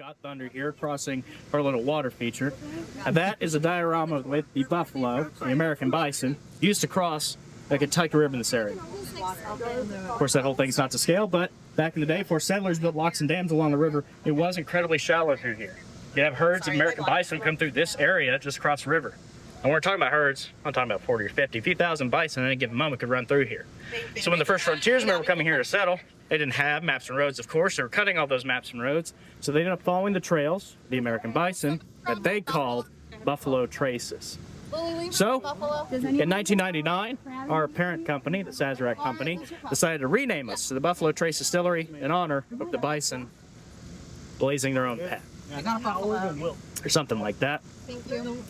got thunder here crossing our little water feature. And that is a diorama with the buffalo, the American bison, used to cross the Kentucky River in this area. Of course, that whole thing's not to scale, but back in the day, before settlers built locks and dams along the river, it was incredibly shallow through here. You have herds of American bison come through this area just across the river. And we're talking about herds, I'm talking about 40 or 50. A few thousand bison at any given moment could run through here. So when the first frontiersmen were coming here to settle, they didn't have maps and roads, of course. They were cutting all those maps and roads. So they ended up following the trails, the American bison, that they called buffalo traces. So, in 1999, our parent company, the Sazerac Company, decided to rename us to the Buffalo Trace Distillery in honor of the bison blazing their own path. Or something like that. Thank you.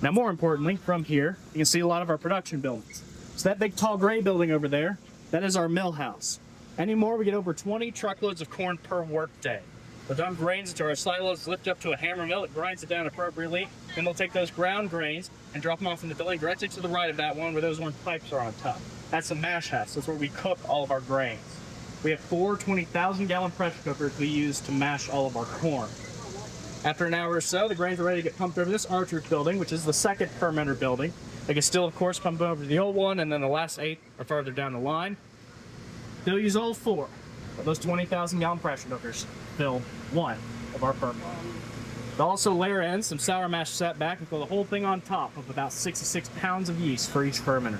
Now, more importantly, from here, you can see a lot of our production buildings. So that big tall gray building over there, that is our mill house. Anymore, we get over 20 truckloads of corn per work day. The done grains into our silos, lift up to a hammer mill, it grinds it down appropriately. Then they'll take those ground grains and drop them off in the building directly to the right of that one where those orange pipes are on top. That's the mash house. That's where we cook all of our grains. We have 4 20,000-gallon pressure cookers we use to mash all of our corn. After an hour or so, the grains are ready to get pumped over this Archer's building, which is the second fermenter building. They can still, of course, pump over to the old one, and then the last 8 are farther down the line. They'll use all 4 of those 20,000-gallon pressure cookers fill 1 of our fermenters. They'll also layer in some sour mash set back and fill the whole thing on top of about 66 pounds of yeast for each fermenter.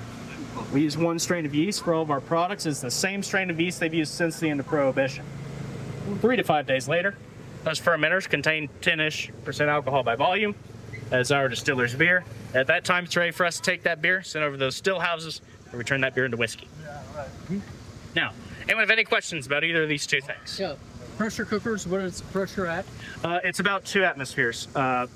We use 1 strain of yeast for all of our products. It's the same strain of yeast they've used since the end of Prohibition. 3 to 5 days later, those fermenters contain 10-ish% alcohol by volume, as our distiller's beer. At that time, it's ready for us to take that beer, send over to those still houses, and return that beer into whiskey. Now, anyone have any questions about either of these two things? Yeah. Pressure cookers, what is the pressure at? It's about 2 atmospheres. So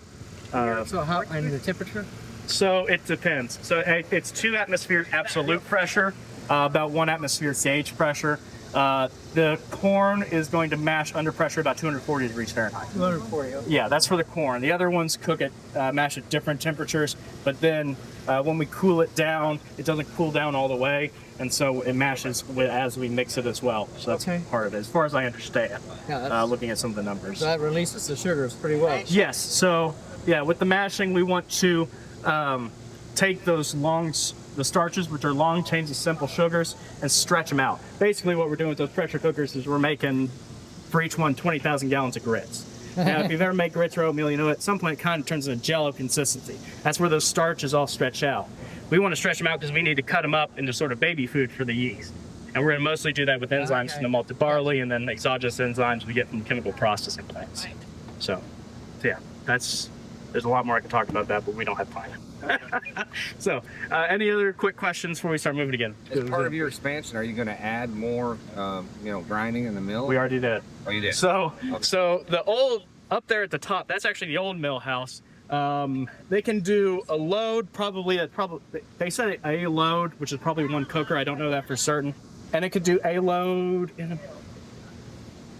how, and the temperature? So it depends. So it's 2 atmosphere absolute pressure, about 1 atmosphere gauge pressure. The corn is going to mash under pressure about 240 degrees Fahrenheit. 240, okay. Yeah, that's for the corn. The other ones cook at, mash at different temperatures, but then when we cool it down, it doesn't cool down all the way, and so it mashes as we mix it as well. So that's part of it, as far as I understand, looking at some of the numbers. So that releases the sugars pretty well. Yes, so yeah, with the mashing, we want to take those the starches, which are long chains of simple sugars, and stretch them out. Basically, what we're doing with those pressure cookers is we're making, for each one, 20,000 gallons of grits. Now, if you've ever made grits or oatmeal, you know at some point it kind of turns into jello consistency. That's where those starches all stretch out. We want to stretch them out because we need to cut them up into sort of baby food for the yeast. And we're going to mostly do that with enzymes from the malted barley and then exogenous enzymes we get from chemical processing plants. So yeah, there's a lot more I can talk about that, but we don't have time. So, any other quick questions before we start moving again? As part of your expansion, are you going to add more, grinding in the mill? We already did. Oh, you did? So the old, up there at the top, that's actually the old mill house. They can do a load, they said a load, which is probably 1 cooker. I don't know that for certain. And it could do a load in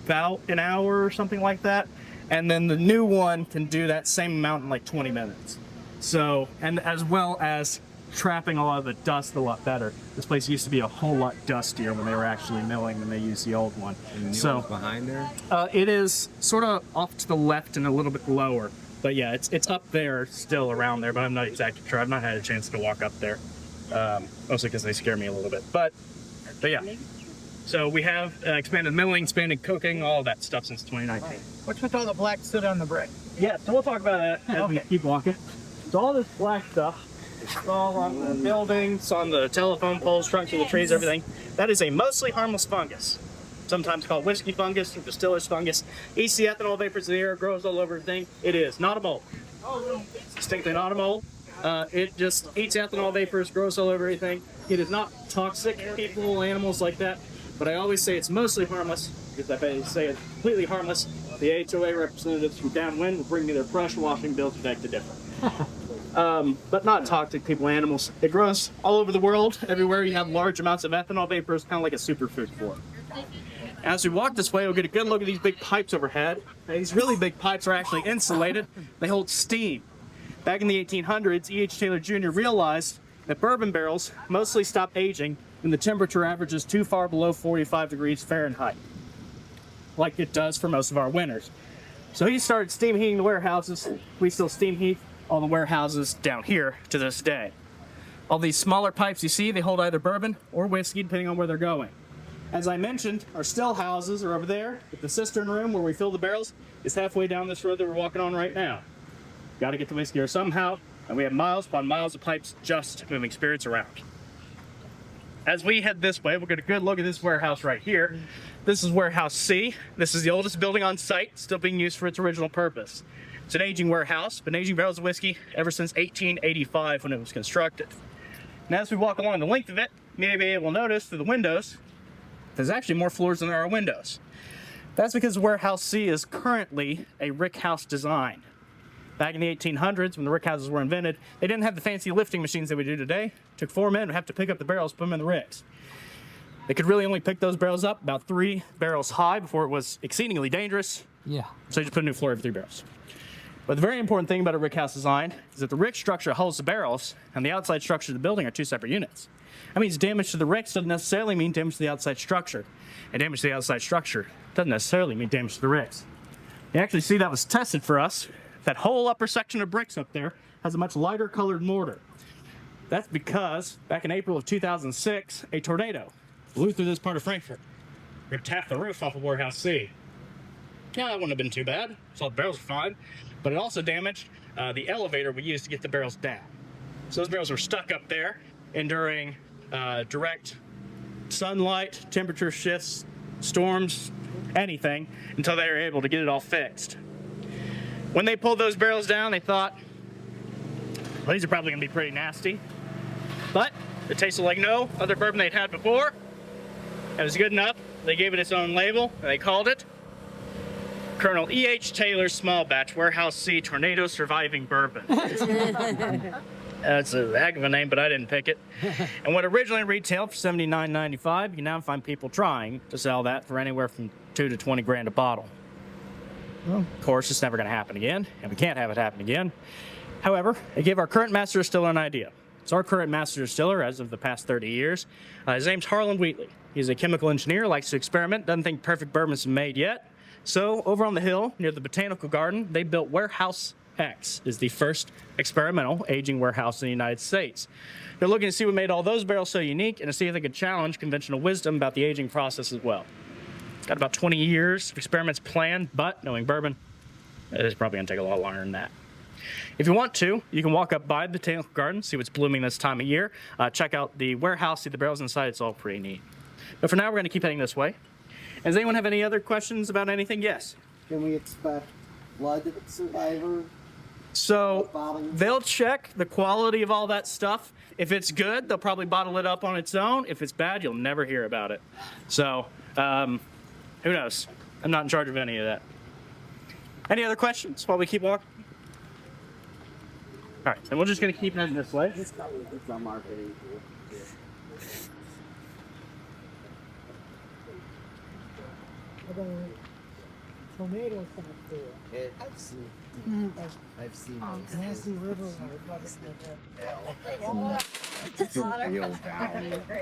about an hour or something like that. And then the new one can do that same amount in like 20 minutes. So, and as well as trapping a lot of the dust a lot better. This place used to be a whole lot dustier when they were actually milling than they used the old one. And the one's behind there? It is sort of off to the left and a little bit lower. But yeah, it's up there, still around there, but I'm not exactly sure. I've not had a chance to walk up there, mostly because they scare me a little bit. But yeah. So we have expanded milling, expanded cooking, all of that stuff since 2019. What's with all the black soot on the brick? Yeah, so we'll talk about that as we keep walking. So all this black stuff, it's all on the buildings, on the telephone poles, trunks of the trees, everything. That is a mostly harmless fungus, sometimes called whiskey fungus or distiller's fungus. Eats the ethanol vapors of the air, grows all over everything. It is not a mold. It's distinctly not a mold. It just eats ethanol vapors, grows all over everything. It is not toxic to people, animals like that. But I always say it's mostly harmless, because if I say it's completely harmless, the HOA representatives from downwind will bring me their pressure washing bill to beg to differ. But not toxic people, animals. It grows all over the world. Everywhere you have large amounts of ethanol vapors, kind of like a superfood for it. As we walk this way, we'll get a good look at these big pipes overhead. Now, these really big pipes are actually insulated. They hold steam. Back in the 1800s, E.H. Taylor Jr. realized that bourbon barrels mostly stop aging when the temperature averages too far below 45 degrees Fahrenheit, like it does for most of our winters. So he started steam heating the warehouses. We still steam heat all the warehouses down here to this day. All these smaller pipes you see, they hold either bourbon or whiskey depending on where they're going. As I mentioned, our still houses are over there, but the cistern room where we fill the barrels is halfway down this road that we're walking on right now. Got to get the whiskey here somehow, and we have miles upon miles of pipes just moving spirits around. As we head this way, we'll get a good look at this warehouse right here. This is Warehouse C. This is the oldest building on site, still being used for its original purpose. It's an aging warehouse, been aging barrels of whiskey ever since 1885 when it was constructed. Now as we walk along the length of it, you may be able to notice through the windows, there's actually more floors than there are windows. That's because Warehouse C is currently a rick house design. Back in the 1800s, when the rick houses were invented, they didn't have the fancy lifting machines that we do today. It took 4 men to have to pick up the barrels, put them in the ricks. They could really only pick those barrels up about 3 barrels high before it was exceedingly dangerous. Yeah. So you just put a new floor every 3 barrels. But the very important thing about a rick house design is that the rick structure holds the barrels and the outside structure of the building are 2 separate units. That means damage to the ricks doesn't necessarily mean damage to the outside structure. And damage to the outside structure doesn't necessarily mean damage to the ricks. You actually see that was tested for us. That whole upper section of bricks up there has a much lighter colored mortar. That's because back in April of 2006, a tornado blew through this part of Frankfurt, ripped half the roof off of Warehouse C. Yeah, that wouldn't have been too bad. So the barrels were fine, but it also damaged the elevator we used to get the barrels down. So those barrels were stuck up there, enduring direct sunlight, temperature shifts, storms, anything, until they were able to get it all fixed. When they pulled those barrels down, they thought, well, these are probably going to be pretty nasty. But it tasted like no other bourbon they'd had before. It was good enough. They gave it its own label, and they called it Colonel E.H. Taylor's Small Batch Warehouse C Tornado Surviving Bourbon. That's a heck of a name, but I didn't pick it. And what originally retailed for $79.95, you can now find people trying to sell that for anywhere from $2 to $20 grand a bottle. Well, of course, it's never going to happen again, and we can't have it happen again. However, it gave our current master distiller an idea. So our current master distiller, as of the past 30 years, his name's Harlan Wheatley. He's a chemical engineer, likes to experiment, doesn't think perfect bourbon's been made yet. So over on the hill, near the Botanical Garden, they built Warehouse X, is the first experimental aging warehouse in the United States. They're looking to see what made all those barrels so unique and to see if they could challenge conventional wisdom about the aging process as well. Got about 20 years of experiments planned, but knowing bourbon, it's probably going to take a lot longer than that. If you want to, you can walk up by the Botanical Garden, see what's blooming this time of year. Check out the warehouse, see the barrels inside. It's all pretty neat. But for now, we're going to keep heading this way. Does anyone have any other questions about anything? Yes? Can we expect blood survivor? So they'll check the quality of all that stuff. If it's good, they'll probably bottle it up on its own. If it's bad, you'll never hear about it. So who knows? I'm not in charge of any of that. Any other questions while we keep walking? All right, then we're just going to keep heading this way. It's on our page. Tomatoes up there. Yeah, I've seen Nasty river.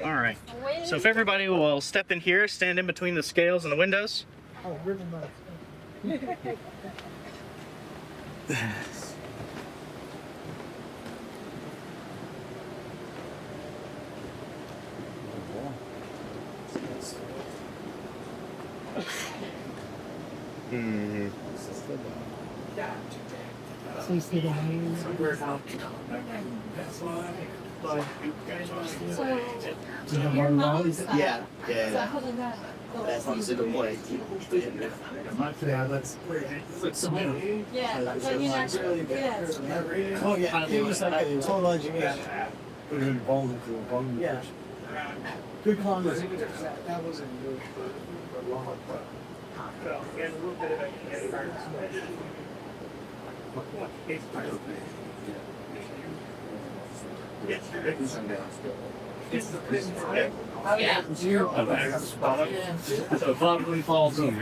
All right. So if everybody will step in here, stand in between the scales and the windows. Oh, river mud. So you see the hands. Your mom's Yeah, So yeah. how did that go? That's on the way. Yeah, so you naturally yes. Oh yeah, he was like a total engineer. Yeah. Good conversation. That wasn't good. So Bourbon falls over.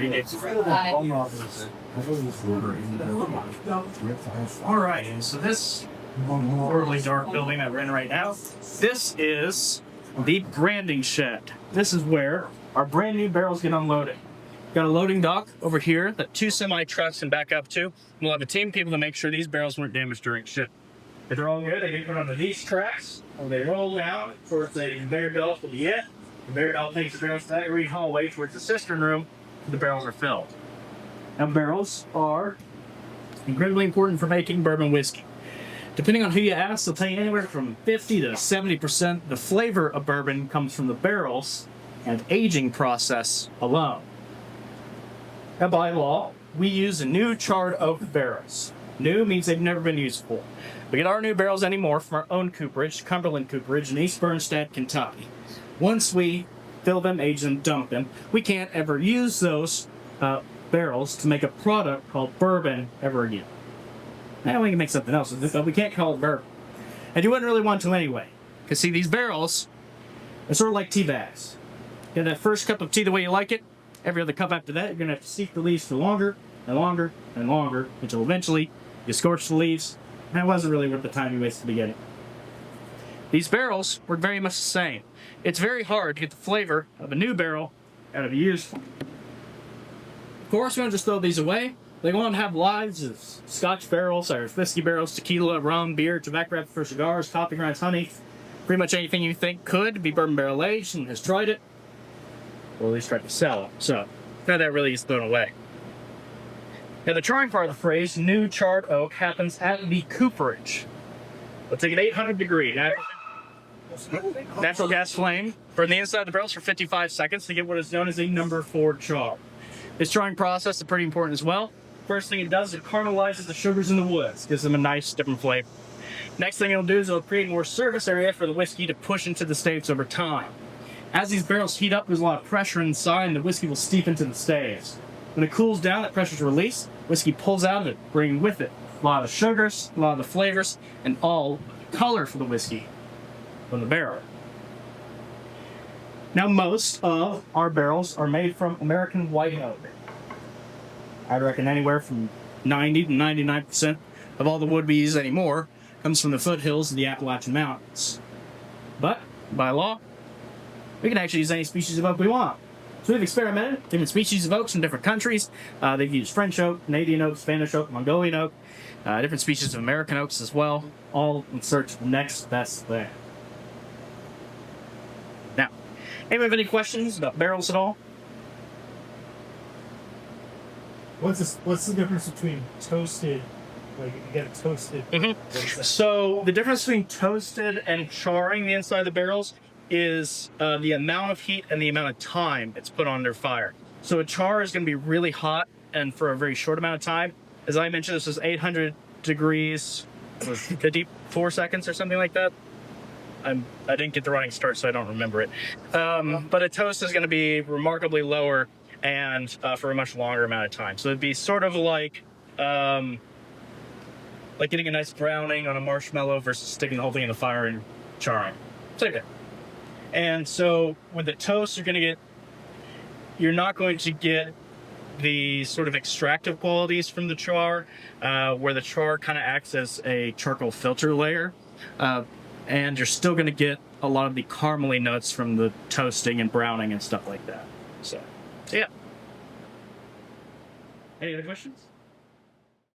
All right, so this horribly dark building that we're in right now, this is the branding shed. This is where our brand new barrels get unloaded. Got a loading dock over here that 2 semi trucks can back up to. We'll have a team of people to make sure these barrels weren't damaged during ship. If they're all good, they get put onto these tracks, and they roll down towards the conveyor belt for the end. The conveyor belt takes the barrels to that green hallway towards the cistern room where the barrels are filled. Now, barrels are incredibly important for making bourbon whiskey. Depending on who you ask, they'll tell you anywhere from 50 to 70% the flavor of bourbon comes from the barrels and aging process alone. Now, by law, we use new charred oak barrels. New means they've never been used before. We get our new barrels anymore from our own cooperage, Cumberland Cooperage in East Bernstein, Kentucky. Once we fill them, age them, dump them, we can't ever use those barrels to make a product called bourbon ever again. Now we can make something else with it, but we can't call it bourbon. And you wouldn't really want to anyway. Because see, these barrels are sort of like tea bags. You get that first cup of tea the way you like it. Every other cup after that, you're going to have to steep the leaves for longer and longer and longer until eventually you scorch the leaves. And it wasn't really worth the time you wasted at the beginning. These barrels work very much the same. It's very hard to get the flavor of a new barrel out of a used one. Of course, we don't just throw these away. They want to have lives as Scotch barrels, or whiskey barrels, tequila, rum, beer, tobacco wrapped for cigars, coffee grinds, honey. Pretty much anything you think could be bourbon barrel aged and has tried it, or at least tried to sell it. So, none of that really is thrown away. Now, the charring part of the phrase, new charred oak, happens at the cooperage. Let's take an 800 degree natural gas flame, burn the inside of the barrels for 55 seconds to get what is known as a number 4 char. This charring process is pretty important as well. First thing it does is it caramelizes the sugars in the woods, gives them a nice different flavor. Next thing it'll do is it'll create more surface area for the whiskey to push into the staves over time. As these barrels heat up, there's a lot of pressure inside and the whiskey will steep into the staves. When it cools down, that pressure is released, whiskey pulls out of it, bringing with it a lot of sugars, a lot of the flavors, and all the color for the whiskey from the barrel. Now, most of our barrels are made from American white oak. I reckon anywhere from 90 to 99% of all the wood we use anymore comes from the foothills of the Appalachian Mountains. But, by law, we can actually use any species of oak we want. So we've experimented with different species of oaks in different countries. They've used French oak, Canadian oak, Spanish oak, Mongolian oak, different species of American oaks as well, all in search of the next best thing. Now, anyone have any questions about barrels at all? What's the difference between toasted, like you get it toasted? So the difference between toasted and charring the inside of the barrels is the amount of heat and the amount of time it's put on their fire. So a char is going to be really hot and for a very short amount of time. As I mentioned, this was 800 degrees, 54 seconds or something like that. I didn't get the running start, so I don't remember it. But a toast is going to be remarkably lower and for a much longer amount of time. So it'd be sort of like getting a nice browning on a marshmallow versus sticking the whole thing in the fire and charring. Same thing. And so with the toast, you're not going to get the sort of extractive qualities from the char, where the char kind of acts as a charcoal filter layer. And you're still going to get a lot of the caramely notes from the toasting and browning and stuff like that. So yeah. Any other questions?